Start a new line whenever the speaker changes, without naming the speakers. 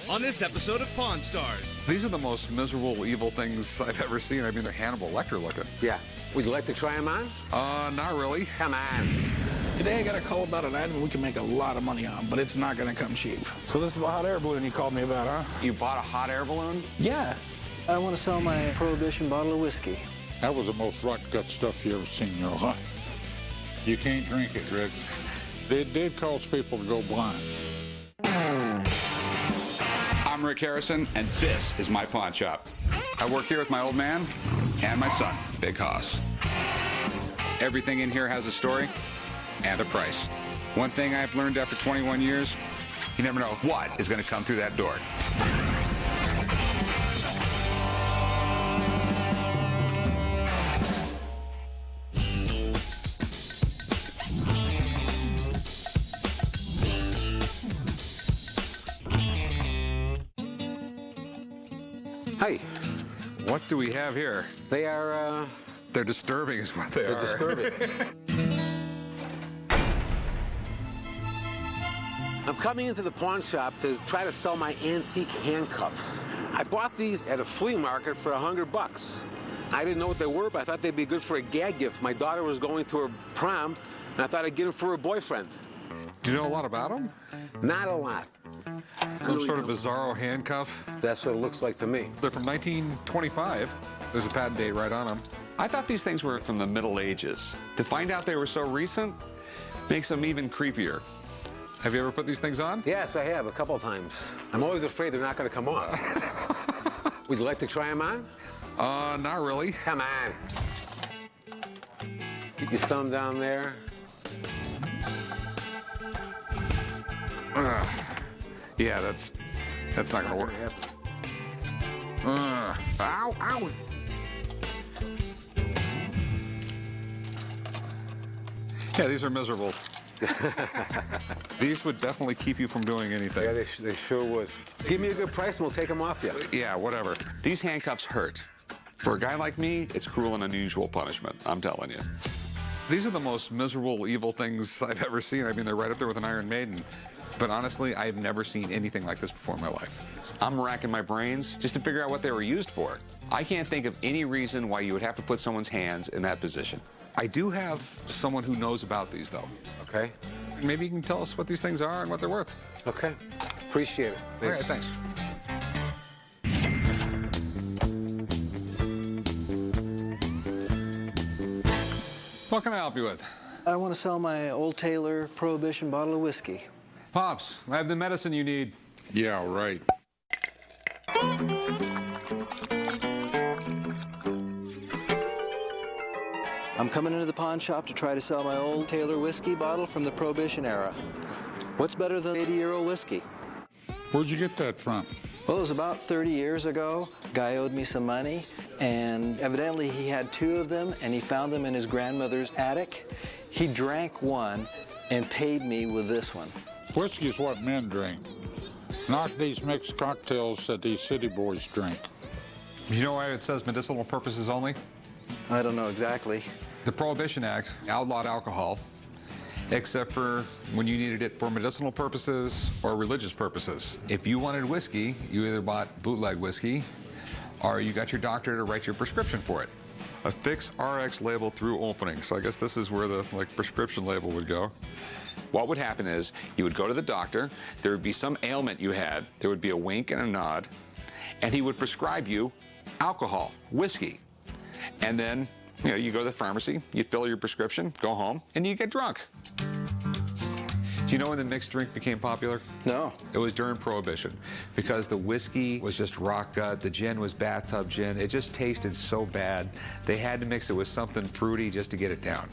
on this episode of Pawn Stars.
These are the most miserable, evil things I've ever seen. I mean, they're Hannibal Lecter looking.
Yeah. Would you like to try them on?
Not really.
Come on.
Today I got a call about an item we can make a lot of money on, but it's not going to come cheap. So this is the hot air balloon you called me about, huh?
You bought a hot air balloon?
Yeah.
I want to sell my Prohibition bottle of whiskey.
That was the most rot-gut stuff you ever seen, though, huh? You can't drink it, Rick. It did cause people to go blind.
I'm Rick Harrison, and this is my pawn shop. I work here with my old man and my son, Big Hoss. Everything in here has a story and a price. One thing I've learned after 21 years, you never know what is going to come through that door.
Hey.
What do we have here?
They are,
They're disturbing is what they are.
disturbing. I'm coming into the pawn shop to try to sell my antique handcuffs. I bought these at a flea market for $100. I didn't know what they were, but I thought they'd be good for a gag gift. My daughter was going to her prom, and I thought I'd get them for her boyfriend.
Do you know a lot about them?
Not a lot.
Some sort of bizarro handcuff.
That's what it looks like to me.
They're from 1925. There's a patent date right on them.
I thought these things were from the Middle Ages. To find out they were so recent makes them even creepier.
Have you ever put these things on?
Yes, I have, a couple of times. I'm always afraid they're not going to come off. Would you like to try them on?
Not really.
Come on. Get your thumb down there.
Yeah, that's not gonna work. Ow, ow. Yeah, these are miserable. These would definitely keep you from doing anything.
Yeah, they sure would. Give me a good price and we'll take them off you.
Yeah, whatever.
These handcuffs hurt. For a guy like me, it's cruel and unusual punishment, I'm telling you.
These are the most miserable, evil things I've ever seen. I mean, they're right up there with an Iron Maiden. But honestly, I've never seen anything like this before in my life.
I'm racking my brains just to figure out what they were used for. I can't think of any reason why you would have to put someone's hands in that position.
I do have someone who knows about these, though.
Okay.
Maybe you can tell us what these things are and what they're worth.
Okay. Appreciate it.
All right, thanks. What can I help you with?
I want to sell my Old Taylor Prohibition bottle of whiskey.
Pops, I have the medicine you need.
Yeah, right.
I'm coming into the pawn shop to try to sell my Old Taylor whiskey bottle from the Prohibition era. What's better than 80-year-old whiskey?
Where'd you get that from?
Well, it was about 30 years ago. A guy owed me some money, and evidently he had two of them, and he found them in his grandmother's attic. He drank one and paid me with this one.
Whiskey's what men drink. Not these mixed cocktails that these city boys drink.
You know why it says medicinal purposes only?
I don't know exactly.
The Prohibition Act outlawed alcohol, except for when you needed it for medicinal purposes or religious purposes. If you wanted whiskey, you either bought bootleg whiskey or you got your doctor to write your prescription for it. A fixed RX label through opening. So I guess this is where the prescription label would go.
What would happen is you would go to the doctor, there would be some ailment you had, there would be a wink and a nod, and he would prescribe you alcohol, whiskey. And then, you go to the pharmacy, you fill your prescription, go home, and you get drunk. Do you know when the mixed drink became popular?
No.
It was during Prohibition, because the whiskey was just rock gut, the gin was bathtub gin. It just tasted so bad, they had to mix it with something fruity just to get it down.